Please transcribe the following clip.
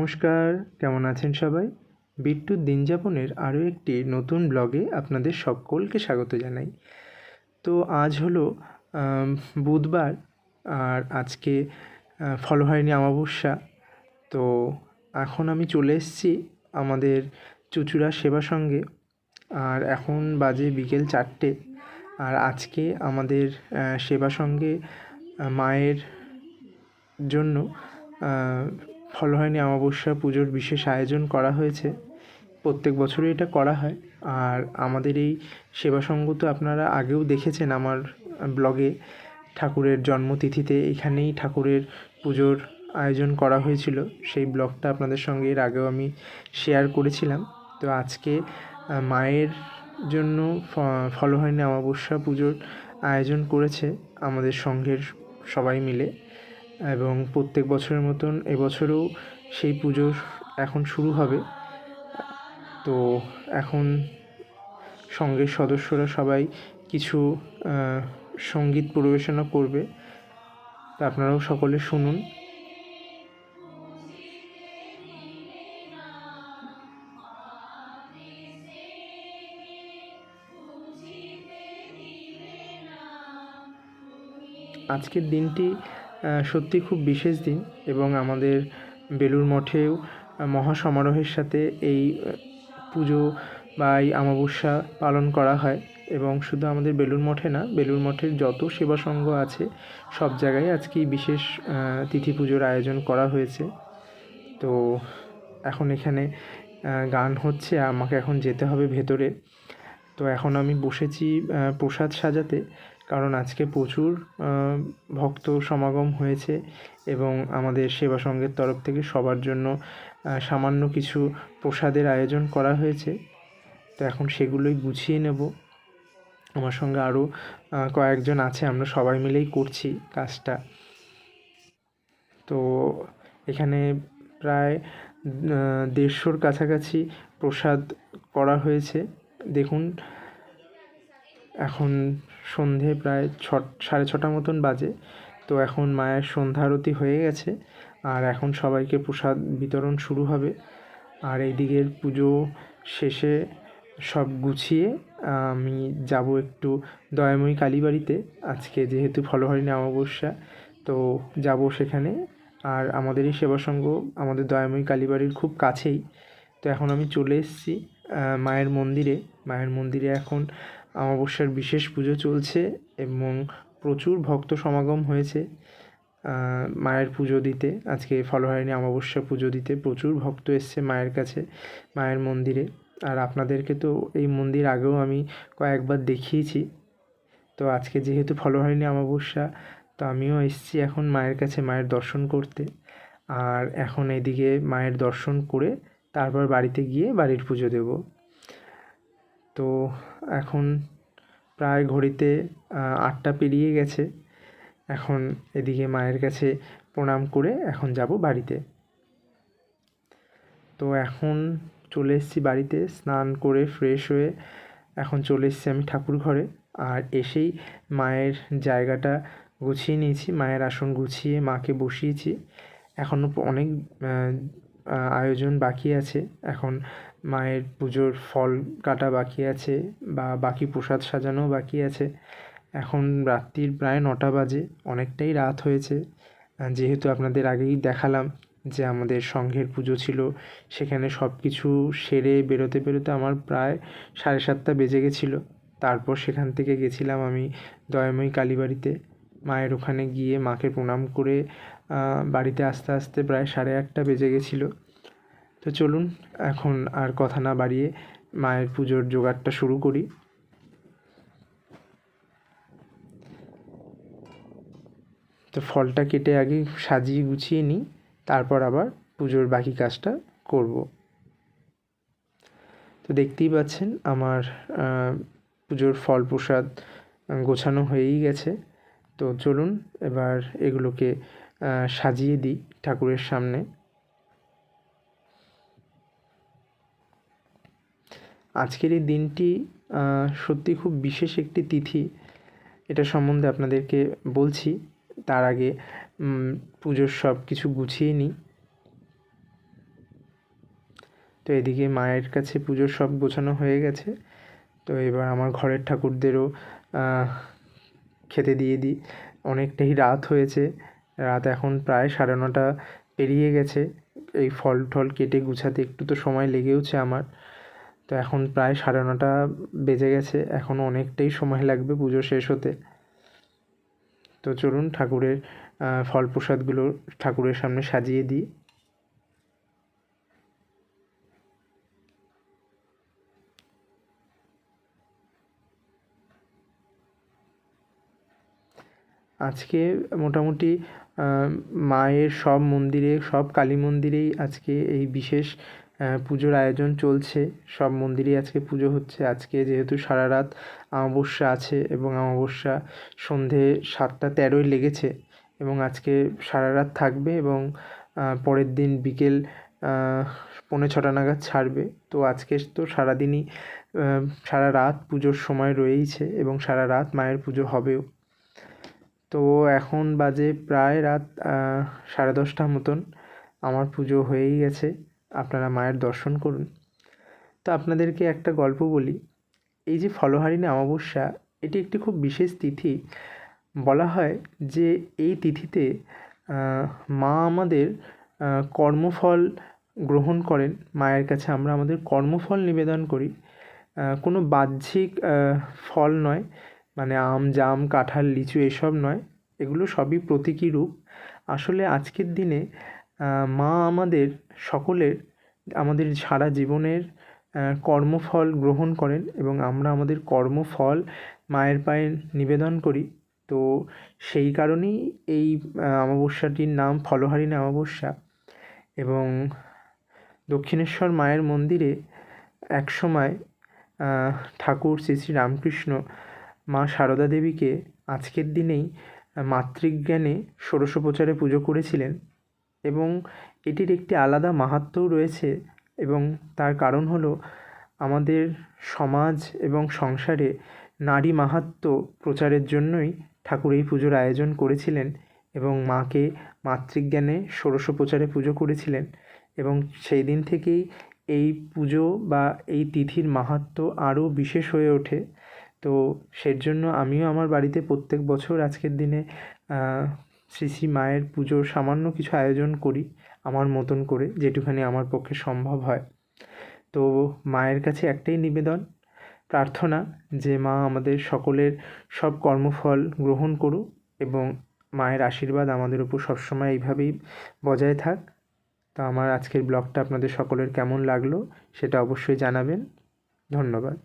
নমস্কার, কেমন আছেন সবাই? বিট্টুর দিনযাপনের আরও একটি নতুন ব্লগে আপনাদের সকলকে স্বাগত জানাই। তো আজ হলো বুধবার, আর আজকে ফলো হয়নি অমাবস্যা। তো এখন আমি চলে এসেছি আমাদের চুঁচুড়া সেবা সঙ্গে, আর এখন বাজে বিকেল 4টে। আর আজকে আমাদের সেবা সঙ্গে মায়ের জন্য ফলো হয়নি অমাবস্যা পুজোর বিশেষ আয়োজন করা হয়েছে। প্রত্যেক বছরই এটা করা হয়। আর আমাদের এই সেবা সঙ্গ তো আপনারা আগেও দেখেছেন আমার ব্লগে। ঠাকুরের জন্মতিথিতে এখানেই ঠাকুরের পুজোর আয়োজন করা হয়েছিল, সেই ব্লগটা আপনাদের সঙ্গে এর আগেও আমি শেয়ার করেছিলাম। তো আজকে মায়ের জন্য ফলো হয়নি অমাবস্যা পুজোর আয়োজন করেছে আমাদের সঙ্ঘের সবাই মিলে, এবং প্রত্যেক বছরের মতন এবছরও সেই পুজো এখন শুরু হবে। তো এখন সঙ্ঘের সদস্যরা সবাই কিছু সঙ্গীত পরিবেশনা করবে, তা আপনারাও সকলে শুনুন। আজকের দিনটি সত্যি খুব বিশেষ দিন, এবং আমাদের বেলুড় মঠেও মহাসমারোহের সাথে এই পুজো বা এই অমাবস্যা পালন করা হয়। এবং শুধু আমাদের বেলুড় মঠে না, বেলুড় মঠের যত সেবা সংঘ আছে সব জায়গায় আজকে বিশেষ তিথি পুজোর আয়োজন করা হয়েছে। তো এখন এখানে গান হচ্ছে, আমাকে এখন যেতে হবে ভেতরে। তো এখন আমি বসেছি প্রসাদ সাজাতে, কারণ আজকে প্রচুর ভক্ত সমাগম হয়েছে এবং আমাদের সেবা সংঘের তরফ থেকে সবার জন্য সামান্য কিছু প্রসাদের আয়োজন করা হয়েছে। তো এখন সেগুলোই গুছিয়ে নেব। আমার সঙ্গে আরও কয়েকজন আছে, আমরা সবাই মিলেই করছি কাজটা। তো এখানে প্রায় 150-র কাছাকাছি প্রসাদ করা হয়েছে। দেখুন, এখন সন্ধে প্রায় 6:30 মতন বাজে। তো এখন মায়ের সন্ধ্যা আরতি হয়ে গেছে, আর এখন সবাইকে প্রসাদ বিতরণ শুরু হবে। আর এইদিকের পুজো শেষে সব গুছিয়ে আমি যাব একটু দয়াময়ী কালীবাড়িতে। আজকে যেহেতু ফলো হয়নি অমাবস্যা, তো যাব সেখানে। আর আমাদের এই সেবা সংঘ আমাদের দয়াময়ী কালীবাড়ির খুব কাছেই। তো এখন আমি চলে এসেছি মায়ের মন্দিরে। মায়ের মন্দিরে এখন অমাবস্যার বিশেষ পুজো চলছে এবং প্রচুর ভক্ত সমাগম হয়েছে মায়ের পুজো দিতে। আজকে ফলো হয়নি অমাবস্যা পুজো দিতে প্রচুর ভক্ত এসছে মায়ের কাছে, মায়ের মন্দিরে। আর আপনাদেরকে তো এই মন্দির আগেও আমি কয়েকবার দেখিয়েছি। তো আজকে যেহেতু ফলো হয়নি অমাবস্যা, তো আমিও এসেছি এখন মায়ের কাছে মায়ের দর্শন করতে। আর এখন এদিকে মায়ের দর্শন করে তারপর বাড়িতে গিয়ে বাড়ির পুজো দেব। তো এখন প্রায় ঘড়িতে 8টা পেরিয়ে গেছে। এখন এদিকে মায়ের কাছে প্রণাম করে এখন যাব বাড়িতে। তো এখন চলে এসেছি বাড়িতে, স্নান করে ফ্রেশ হয়ে এখন চলে এসেছি আমি ঠাকুর ঘরে। আর এসেই মায়ের জায়গাটা গুছিয়ে নিয়েছি, মায়ের আসন গুছিয়ে মাকে বসিয়েছি। এখনও অনেক আয়োজন বাকি আছে। এখন মায়ের পুজোর ফল কাটা বাকি আছে, বা বাকি প্রসাদ সাজানোও বাকি আছে। এখন রাত্রির প্রায় 9টা বাজে, অনেকটাই রাত হয়েছে। যেহেতু আপনাদের আগেই দেখালাম যে আমাদের সংঘের পুজো ছিল, সেখানে সব কিছু সেরে বেরোতে বেরোতে আমার প্রায় 7:30 বেজে গেছিলো। তারপর সেখান থেকে গেছিলাম আমি দয়াময়ী কালীবাড়িতে। মায়ের ওখানে গিয়ে মাকে প্রণাম করে বাড়িতে আসতে আসতে প্রায় 8:30 বেজে গেছিলো। তো চলুন এখন আর কথা না বাড়িয়ে মায়ের পুজোর জোগাড়টা শুরু করি। তো ফলটা কেটে আগে সাজিয়ে গুছিয়ে নিই, তারপর আবার পুজোর বাকি কাজটা করব। তো দেখতেই পাচ্ছেন আমার পুজোর ফল প্রসাদ গোছানো হয়েই গেছে। তো চলুন এবার এগুলোকে সাজিয়ে দিই ঠাকুরের সামনে। আজকের এই দিনটি সত্যি খুব বিশেষ একটি তিথি, এটা সম্বন্ধে আপনাদেরকে বলছি। তার আগে পুজোর সব কিছু গুছিয়ে নিই। তো এদিকে মায়ের কাছে পুজোর সব গোছানো হয়ে গেছে। তো এবার আমার ঘরের ঠাকুরদেরও খেতে দিয়ে দিই। অনেকটাই রাত হয়েছে, রাত এখন প্রায় 9:30 পেরিয়ে গেছে। এই ফল টল কেটে গুছাতে একটু তো সময় লেগেওছে আমার। তো এখন প্রায় 9:30 বেজে গেছে, এখনও অনেকটাই সময় লাগবে পুজো শেষ হতে। তো চলুন ঠাকুরের ফল প্রসাদগুলো ঠাকুরের সামনে সাজিয়ে দিই। আজকে মোটামুটি মায়ের সব মন্দিরে, সব কালী মন্দিরেই আজকে এই বিশেষ পুজোর আয়োজন চলছে। সব মন্দিরেই আজকে পুজো হচ্ছে। আজকে যেহেতু সারা রাত অমাবস্যা আছে এবং অমাবস্যা সন্ধে 7:13 লেগেছে এবং আজকে সারা রাত থাকবে এবং পরের দিন বিকেল 6:45 নাগাদ ছাড়বে। তো আজকে তো সারাদিনই সারা রাত পুজোর সময় রয়েইছে এবং সারা রাত মায়ের পুজো হবেও। তো এখন বাজে প্রায় রাত 10:30 মতন। আমার পুজো হয়েই গেছে, আপনারা মায়ের দর্শন করুন। তো আপনাদেরকে একটা গল্প বলি। এই যে ফলহারিণী অমাবস্যা, এটি একটি খুব বিশেষ তিথি। বলা হয় যে এই তিথিতে মা আমাদের কর্মফল গ্রহণ করেন। মায়ের কাছে আমরা আমাদের কর্মফল নিবেদন করি, কোনো বাহ্যিক ফল নয়, মানে আম, জাম, কাঁঠাল, লিচু এসব নয়। এগুলো সবই প্রতীকী রূপ। আসলে আজকের দিনে মা আমাদের সকলের, আমাদের সারা জীবনের কর্মফল গ্রহণ করেন এবং আমরা আমাদের কর্মফল মায়ের পায়ে নিবেদন করি। তো সেই কারণেই এই অমাবস্যাটির নাম ফলহারিণী অমাবস্যা। এবং দক্ষিণেশ্বর মায়ের মন্দিরে একসময় ঠাকুর শ্রী শ্রী রামকৃষ্ণ মা সারদা দেবীকে আজকের দিনেই মাতৃজ্ঞানে ষোড়শোপচারে পুজো করেছিলেন এবং এটির একটি আলাদা মাহাত্ম্যও রয়েছে। এবং তার কারণ হলো আমাদের সমাজ এবং সংসারে নারী মাহাত্ম্য প্রচারের জন্যই ঠাকুর এই পুজোর আয়োজন করেছিলেন এবং মাকে মাতৃজ্ঞানে ষোড়শোপচারে পুজো করেছিলেন। এবং সেই দিন থেকেই এই পুজো বা এই তিথির মাহাত্ম্য আরও বিশেষ হয়ে ওঠে। তো সেজন্য আমিও আমার বাড়িতে প্রত্যেক বছর আজকের দিনে শ্রী শ্রী মায়ের পুজোর সামান্য কিছু আয়োজন করি আমার মতন করে, যেটুখানি আমার পক্ষে সম্ভব হয়। তো মায়ের কাছে একটাই নিবেদন, প্রার্থনা যে মা আমাদের সকলের সব কর্মফল গ্রহণ করুক এবং মায়ের আশীর্বাদ আমাদের উপর সবসময় এইভাবেই বজায় থাক। তো আমার আজকের ব্লগটা আপনাদের সকলের কেমন লাগলো সেটা অবশ্যই জানাবেন। ধন্যবাদ।